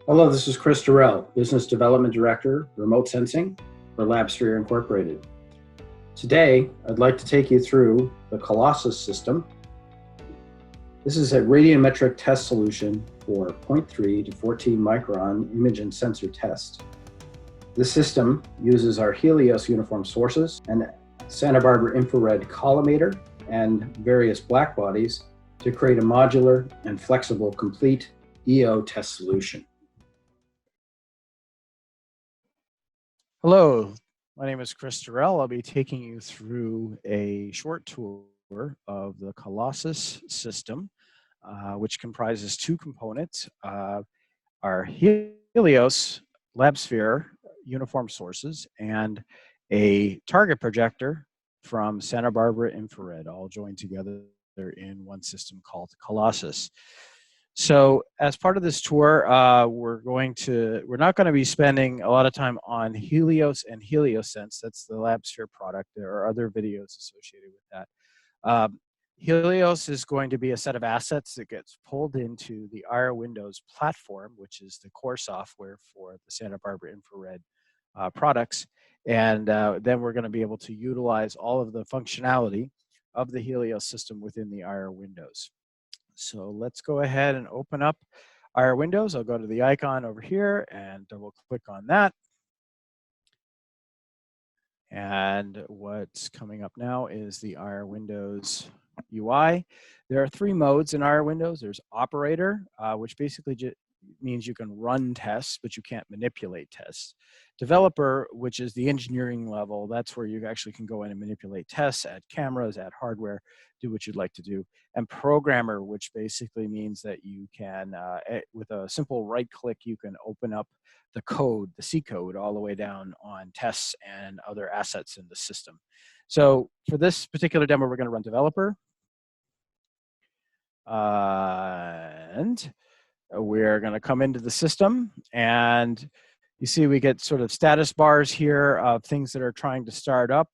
Hello, this is Chris Durrell, Business Development Director, Remote Sensing for Labsphere Incorporated. Today, I'd like to take you through the COLOSUS system. This is a radiometric test solution for 0.3 to 14 micron image and sensor test. This system uses our Helios uniform sources and Santa Barbara infrared collimator and various black bodies to create a modular and flexible complete EO test solution. Hello, my name is Chris Durrell. I'll be taking you through a short tour of the COLOSUS system, which comprises two components, our Helios Labsphere uniform sources and a target projector from Santa Barbara Infrared, all joined together in one system called COLOSUS. So as part of this tour, we're not going to be spending a lot of time on Helios and HelioSense. That's the Labsphere product. There are other videos associated with that. Helios is going to be a set of assets that gets pulled into the IR Windows platform, which is the core software for the Santa Barbara Infrared products. And then we're going to be able to utilize all of the functionality of the Helios system within the IR Windows. So let's go ahead and open up our Windows. I'll go to the icon over here and double click on that. And what's coming up now is the IR Windows UI. There are three modes in IR Windows. There's operator, which basically means you can run tests, but you can't manipulate tests. Developer, which is the engineering level, that's where you actually can go in and manipulate tests, add cameras, add hardware, do what you'd like to do. And programmer, which basically means that you can, with a simple right click, you can open up the code, the C code, all the way down on tests and other assets in the system. So for this particular demo, we're going to run developer. And we're going to come into the system, and you see we get sort of status bars here of things that are trying to start up.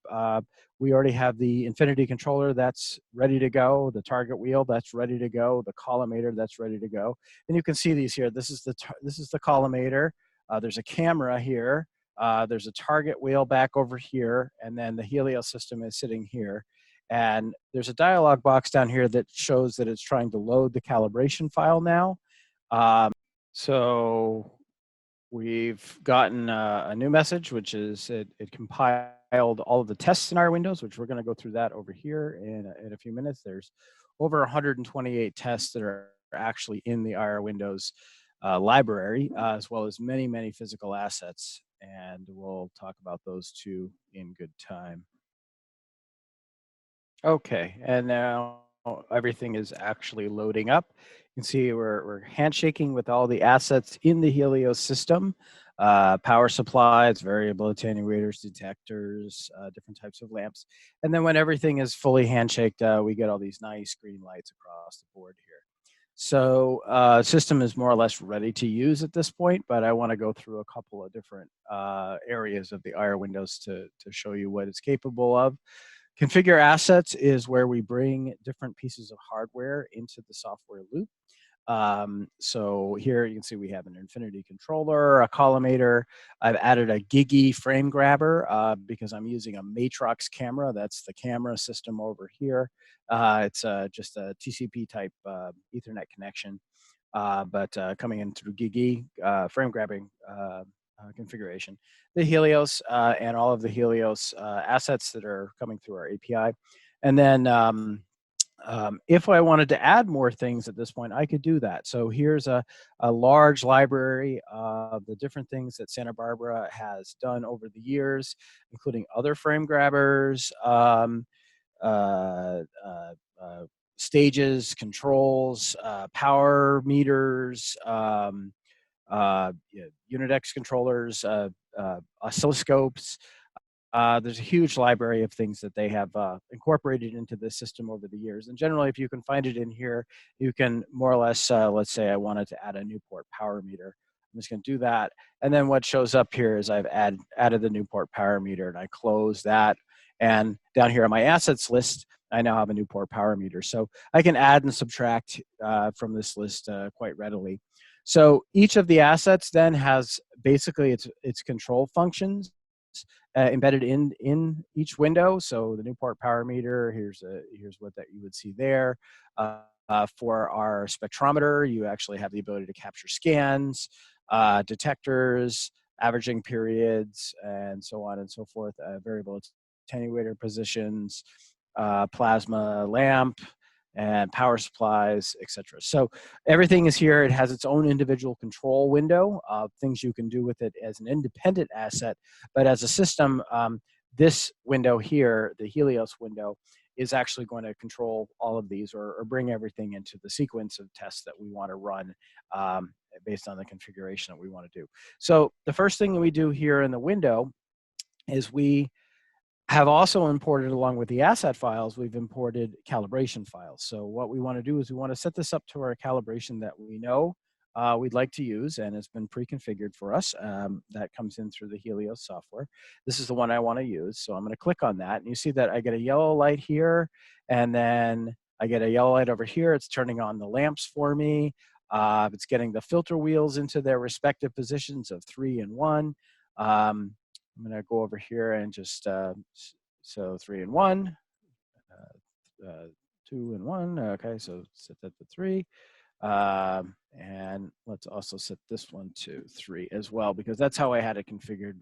We already have the Infinity controller that's ready to go, the target wheel that's ready to go, the collimator that's ready to go. And you can see these here. This is the collimator. There's a camera here. There's a target wheel back over here, and then the Helios system is sitting here. And there's a dialog box down here that shows that it's trying to load the calibration file now. So we've gotten a new message, which is it compiled all of the tests in our Windows, which we're going to go through that over here in a few minutes. There's over 128 tests that are actually in the IR Windows library, as well as many, many physical assets. And we'll talk about those too in good time. Okay, and now everything is actually loading up. You can see we're handshaking with all the assets in the Helios system. Power supplies, variable attenuators, detectors, different types of lamps. And then when everything is fully handshaked, we get all these nice green lights across the board here. So system is more or less ready to use at this point, but I want to go through a couple of different areas of the IR Windows to show you what it's capable of. Configure assets is where we bring different pieces of hardware into the software loop. So here you can see we have an Infinity controller, a collimator. I've added a Gigi frame grabber because I'm using a Matrox camera. That's the camera system over here. It's just a TCP type Ethernet connection, but coming in through Gigi frame grabbing configuration. The Helios and all of the Helios assets that are coming through our API. And then if I wanted to add more things at this point, I could do that. So here's a large library of the different things that Santa Barbara has done over the years, including other frame grabbers, stages, controls, power meters, Unix controllers, oscilloscopes. There's a huge library of things that they have incorporated into the system over the years. And generally, if you can find it in here, you can more or less, let's say I wanted to add a Newport power meter. I'm just going to do that. And then what shows up here is I've added the Newport power meter, and I close that. And down here on my assets list, I now have a Newport power meter. So I can add and subtract from this list quite readily. So each of the assets then has basically its control functions embedded in each window. So the Newport power meter, here's what that you would see there. For our spectrometer, you actually have the ability to capture scans, detectors, averaging periods, and so on and so forth, variable attenuator positions, plasma lamp, and power supplies, etc. So everything is here. It has its own individual control window of things you can do with it as an independent asset, but as a system, this window here, the Helios window, is actually going to control all of these or bring everything into the sequence of tests that we want to run based on the configuration that we want to do. So the first thing we do here in the window is we have also imported, along with the asset files, we've imported calibration files. So what we want to do is we want to set this up to our calibration that we know we'd like to use, and it's been pre-configured for us. That comes in through the Helios software. This is the one I want to use, so I'm going to click on that, and you see that I get a yellow light here, and then I get a yellow light over here. It's turning on the lamps for me. It's getting the filter wheels into their respective positions of 3 and 1. I'm going to go over here and just, so 3 and 1, 2 and 1. Okay, so set that to 3. And let's also set this one to 3 as well, because that's how I had it configured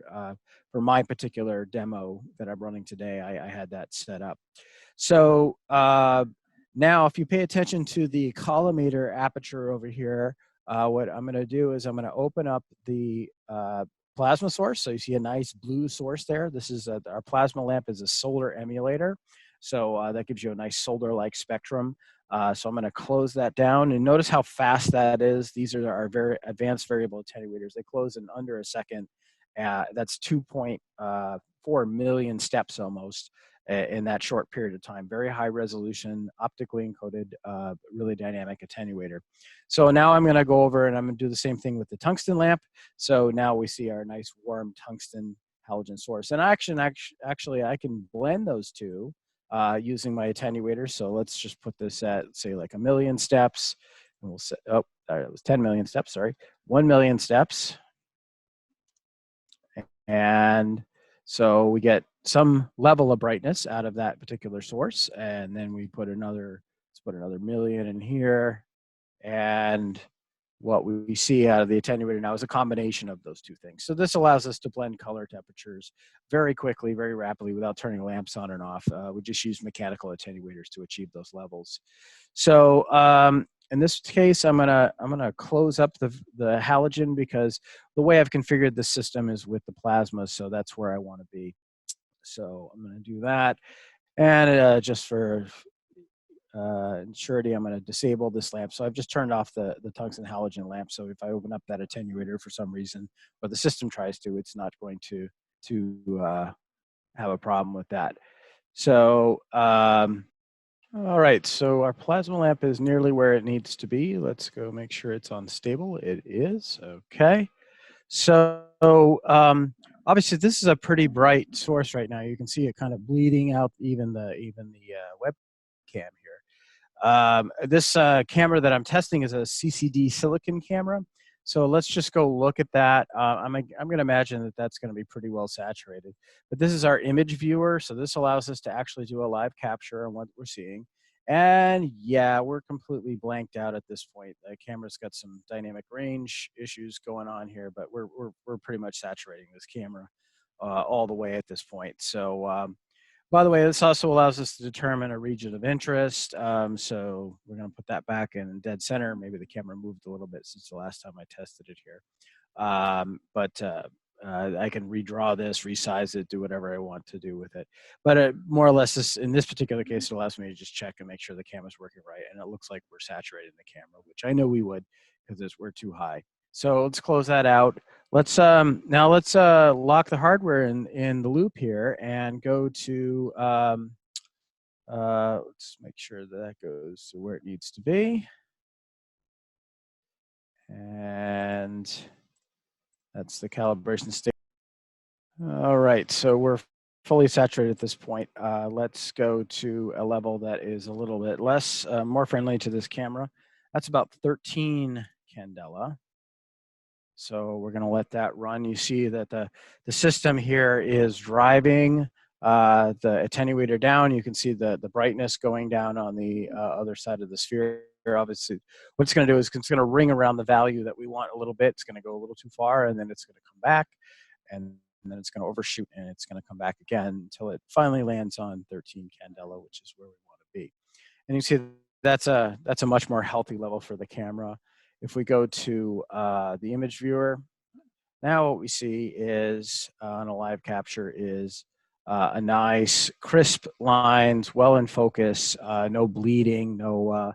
for my particular demo that I'm running today. I had that set up. So now if you pay attention to the collimator aperture over here, what I'm going to do is I'm going to open up the plasma source. So you see a nice blue source there. This is our plasma lamp is a solar emulator. So that gives you a nice solar-like spectrum. So I'm going to close that down, and notice how fast that is. These are our very advanced variable attenuators. They close in under a second. That's 2.4 million steps almost in that short period of time. Very high resolution, optically encoded, really dynamic attenuator. So now I'm going to go over and I'm going to do the same thing with the tungsten lamp. So now we see our nice warm tungsten halogen source. And actually I can blend those two using my attenuator. So let's just put this at, say, like 1 million steps. And we'll set, oh, it was 10 million steps, sorry. 1 million steps. And so we get some level of brightness out of that particular source. And then we put another, let's put another million in here. And what we see out of the attenuator now is a combination of those two things. So this allows us to blend color temperatures very quickly, very rapidly, without turning lamps on and off. We just use mechanical attenuators to achieve those levels. So in this case, I'm gonna close up the halogen, because the way I've configured the system is with the plasma, so that's where I want to be. So I'm gonna do that, and just for surety, I'm going to disable this lamp. So I've just turned off the tungsten halogen lamp. So if I open up that attenuator for some reason, or the system tries to, it's not going to have a problem with that. So all right, so our plasma lamp is nearly where it needs to be. Let's go make sure it's on stable. It is. Okay. So obviously this is a pretty bright source right now. You can see it kind of bleeding out even the webcam here. This camera that I'm testing is a CCD silicon camera. So let's just go look at that. I'm going to imagine that that's going to be pretty well saturated. But this is our image viewer. So this allows us to actually do a live capture on what we're seeing. And yeah, we're completely blanked out at this point. The camera's got some dynamic range issues going on here, but we're pretty much saturating this camera all the way at this point. So by the way, this also allows us to determine a region of interest. So we're going to put that back in dead center. Maybe the camera moved a little bit since the last time I tested it here. But I can redraw this, resize it, do whatever I want to do with it. But more or less, in this particular case, it allows me to just check and make sure the camera's working right. And it looks like we're saturating the camera, which I know we would, because we're too high. So let's close that out. Let's now let's lock the hardware in the loop here and go to let's make sure that goes to where it needs to be. And that's the calibration state. All right, so we're fully saturated at this point. Let's go to a level that is a little bit less, more friendly to this camera. That's about 13 candela. So we're going to let that run. You see that the system here is driving the attenuator down. You can see the brightness going down on the other side of the sphere. Obviously, what it's going to do is it's going to ring around the value that we want a little bit. It's going to go a little too far, and then it's going to come back, and then it's going to overshoot, and it's going to come back again until it finally lands on 13 candela, which is where we want to be. And you see that's a much more healthy level for the camera. If we go to the image viewer, now what we see is on a live capture is a nice crisp lines, well in focus, no bleeding, no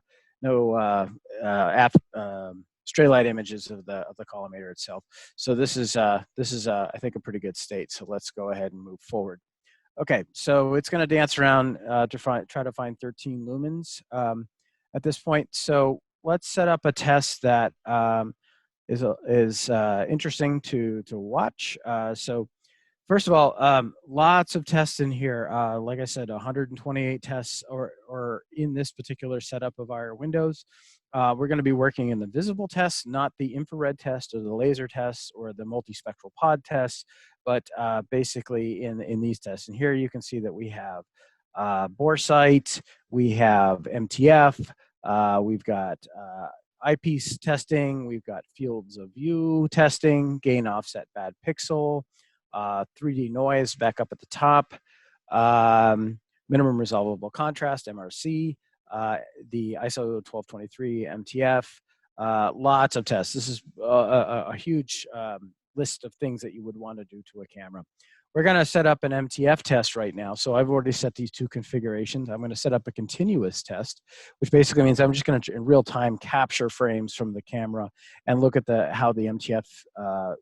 stray light images of the collimator itself. So this is I think a pretty good state. So let's go ahead and move forward. Okay, so it's going to dance around to try to find 13 lumens at this point. So let's set up a test that is interesting to watch. So first of all, lots of tests in here. Like I said, 128 tests, or in this particular setup of our Windows. We're going to be working in the visible tests, not the infrared test or the laser tests or the multispectral pod tests, but basically in these tests. And here you can see that we have boresight, we have MTF, we've got eyepiece testing, we've got fields of view testing, gain offset bad pixel, 3D noise back up at the top, minimum resolvable contrast, MRC, the ISO 1223 MTF, lots of tests. This is a huge list of things that you would want to do to a camera. We're going to set up an MTF test right now. So I've already set these two configurations. I'm going to set up a continuous test, which basically means I'm just going to in real time capture frames from the camera and look at how the MTF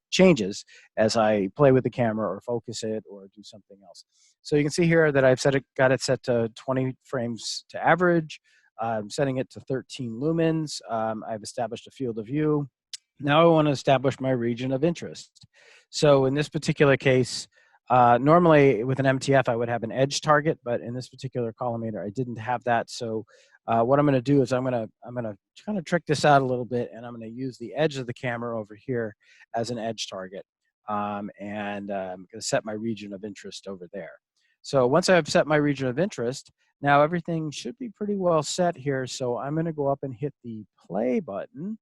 changes as I play with the camera or focus it or do something else. So you can see here that I've got it set to 20 frames to average. I'm setting it to 13 lumens. I've established a field of view. Now I want to establish my region of interest. So in this particular case, normally with an MTF, I would have an edge target, but in this particular collimator, I didn't have that. So what I'm going to do is I'm going to kind of trick this out a little bit, and I'm going to use the edge of the camera over here as an edge target, and I'm going to set my region of interest over there. So once I've set my region of interest, now everything should be pretty well set here. So I'm going to go up and hit the play button.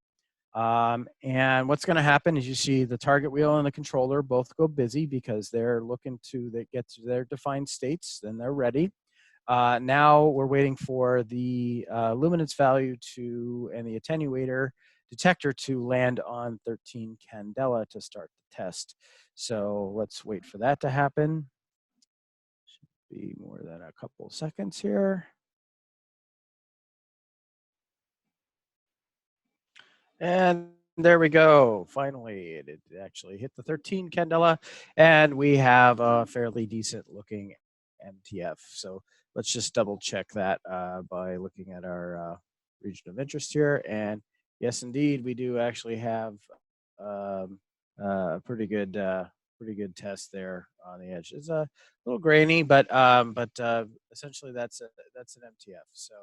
And what's going to happen is you see the target wheel and the controller both go busy because they're looking to get to their defined states, then they're ready. Now we're waiting for the luminance value and the attenuator detector to land on 13 candela to start the test. So let's wait for that to happen. Should be more than a couple seconds here. And there we go. Finally, it actually hit the 13 candela, and we have a fairly decent looking MTF. So let's just double check that by looking at our region of interest here. And yes, indeed, we do actually have a pretty good test there on the edge. It's a little grainy, but essentially that's an MTF. So.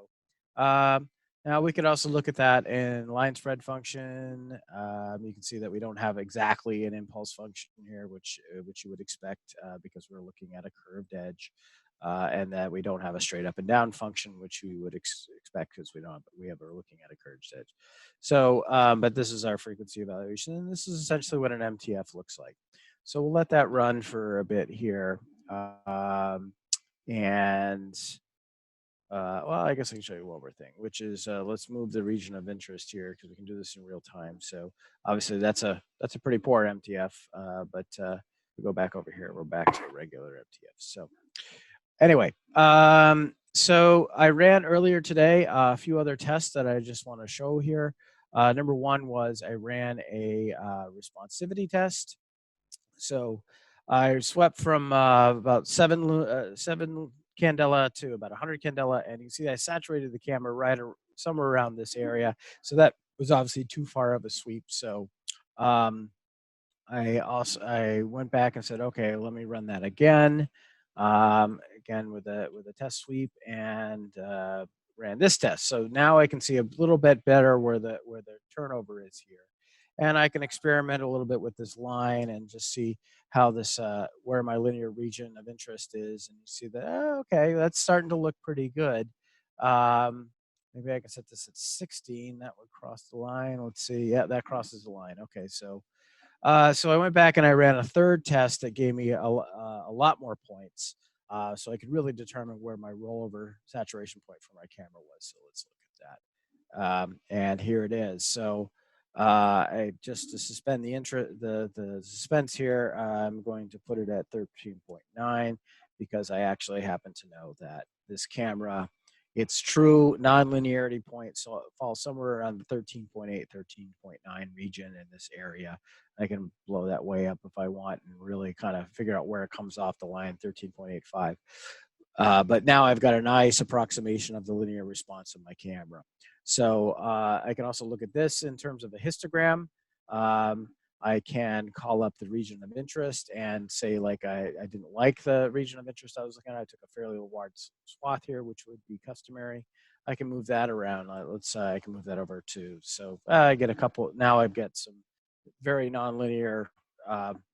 Now we could also look at that in line spread function. You can see that we don't have exactly an impulse function here, which you would expect because we're looking at a curved edge, and that we don't have a straight up and down function, which you would expect because we're looking at a curved edge. So, but this is our frequency evaluation, and this is essentially what an MTF looks like. So we'll let that run for a bit here, and. Well, I guess I can show you one more thing, which is let's move the region of interest here because we can do this in real time. So obviously that's a pretty poor MTF, but we go back over here. We're back to regular MTF. So anyway, so I ran earlier today a few other tests that I just want to show here. Number one was I ran a responsivity test. So I swept from about seven candela to about 100 candela, and you can see I saturated the camera somewhere around this area. So that was obviously too far of a sweep. So I went back and said, okay, let me run that again, again with a test sweep, and ran this test. So now I can see a little bit better where the turnover is here. and I can experiment a little bit with this line and just see how this, where my linear region of interest is. And you see that, oh, okay, that's starting to look pretty good. Maybe I can set this at 16. That would cross the line. Let's see. Yeah, that crosses the line. Okay, so so I went back and I ran a third test that gave me a lot more points. So I could really determine where my rollover saturation point for my camera was. So let's look at that. And here it is. So I just to suspend the suspense here, I'm going to put it at 13.9 because I actually happen to know that this camera, its true nonlinearity point so falls somewhere around the 13.8, 13.9 region in this area. I can blow that way up if I want and really kind of figure out where it comes off the line, 13.85. But now I've got a nice approximation of the linear response of my camera. So I can also look at this in terms of a histogram. I can call up the region of interest and say like I didn't like the region of interest I was looking at. I took a fairly large swath here, which would be customary. I can move that around. Let's I can move that over to, so I get a couple, now I've got some very nonlinear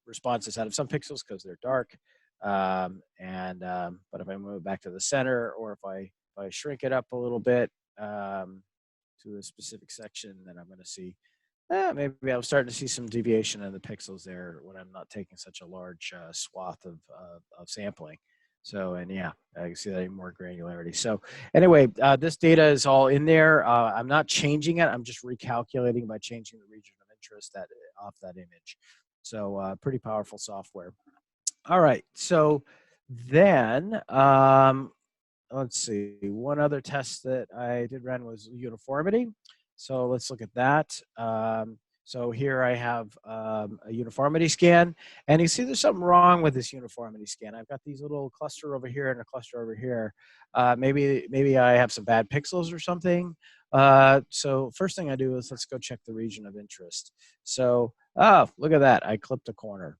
responses out of some pixels because they're dark. But if I move it back to the center, or if I shrink it up a little bit to a specific section, then I'm going to see maybe I'm starting to see some deviation in the pixels there when I'm not taking such a large swath of sampling. So, and yeah, I can see that in more granularity. So anyway, this data is all in there. I'm not changing it. I'm just recalculating by changing the region of interest that off that image. So pretty powerful software. All right, so then let's see, one other test that I did run was uniformity. So let's look at that. So here I have a uniformity scan, and you see there's something wrong with this uniformity scan. I've got these little cluster over here and a cluster over here. Maybe I have some bad pixels or something. So first thing I do is let's go check the region of interest. So, oh, look at that, I clipped a corner.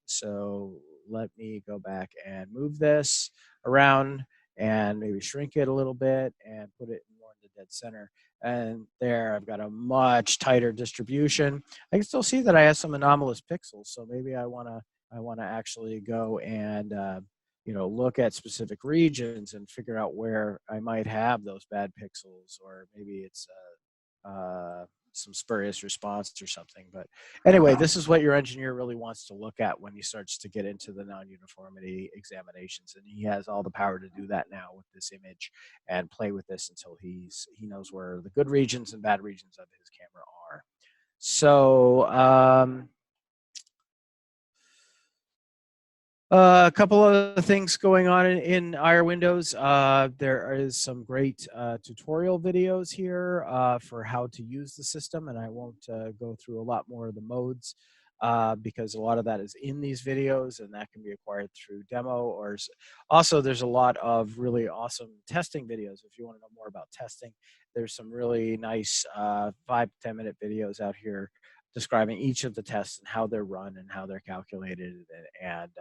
So let me go back and move this around and maybe shrink it a little bit and put it more in the dead center. And there I've got a much tighter distribution. I can still see that I have some anomalous pixels. So maybe I wanna actually go and look at specific regions and figure out where I might have those bad pixels, or maybe it's some spurious response or something. But anyway, this is what your engineer really wants to look at when he starts to get into the non-uniformity examinations, and he has all the power to do that now with this image and play with this until he knows where the good regions and bad regions of his camera are. So a couple of things going on in IR Windows. There is some great tutorial videos here for how to use the system, and I won't go through a lot more of the modes because a lot of that is in these videos, and that can be acquired through demo. Or also, there's a lot of really awesome testing videos. If you want to know more about testing, there's some really nice 5 to 10 minute videos out here describing each of the tests and how they're run and how they're calculated, and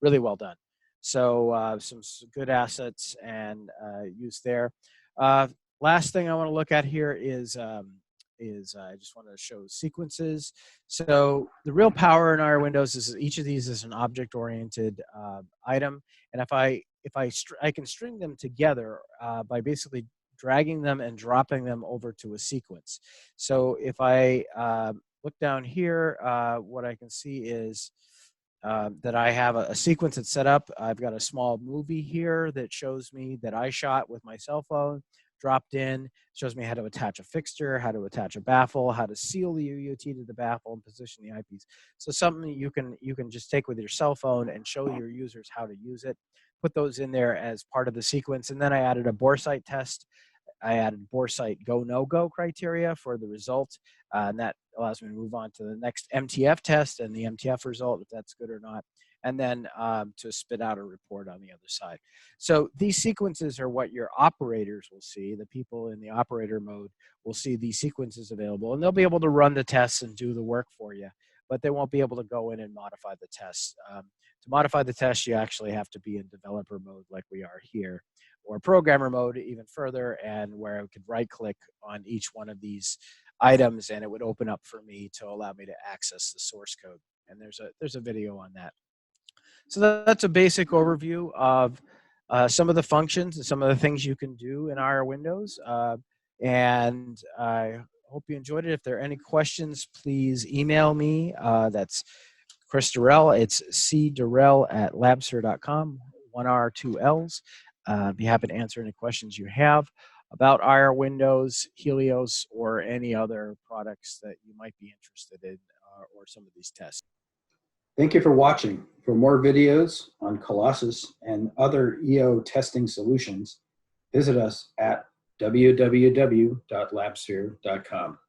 really well done. So some good assets and use there. Last thing I want to look at here is I just want to show sequences. So the real power in our Windows is each of these is an object-oriented item, and if I can string them together by basically dragging them and dropping them over to a sequence. So if I look down here, what I can see is that I have a sequence that's set up. I've got a small movie here that shows me that I shot with my cell phone, dropped in, shows me how to attach a fixture, how to attach a baffle, how to seal the UUT to the baffle and position the eyepiece. So something you can just take with your cell phone and show your users how to use it. Put those in there as part of the sequence. And then I added a bore sight test. I added bore sight go, no go criteria for the result. And that allows me to move on to the next MTF test and the MTF result, if that's good or not. And then to spit out a report on the other side. So these sequences are what your operators will see. The people in the operator mode will see these sequences available, and they'll be able to run the tests and do the work for you, but they won't be able to go in and modify the tests. To modify the test, you actually have to be in developer mode like we are here, or programmer mode even further, and where I could right click on each one of these items, and it would open up for me to allow me to access the source code. And there's a video on that. So that's a basic overview of some of the functions and some of the things you can do in IR Windows. And I hope you enjoyed it. If there are any questions, please email me. That's Chris Durrell. It's cdurrell@labsphere.com, 1R, 2 Ls. I'd be happy to answer any questions you have about IR Windows, Helios, or any other products that you might be interested in, or some of these tests. Thank you for watching. For more videos on Colossus and other EO testing solutions, visit us at www.labsphere.com.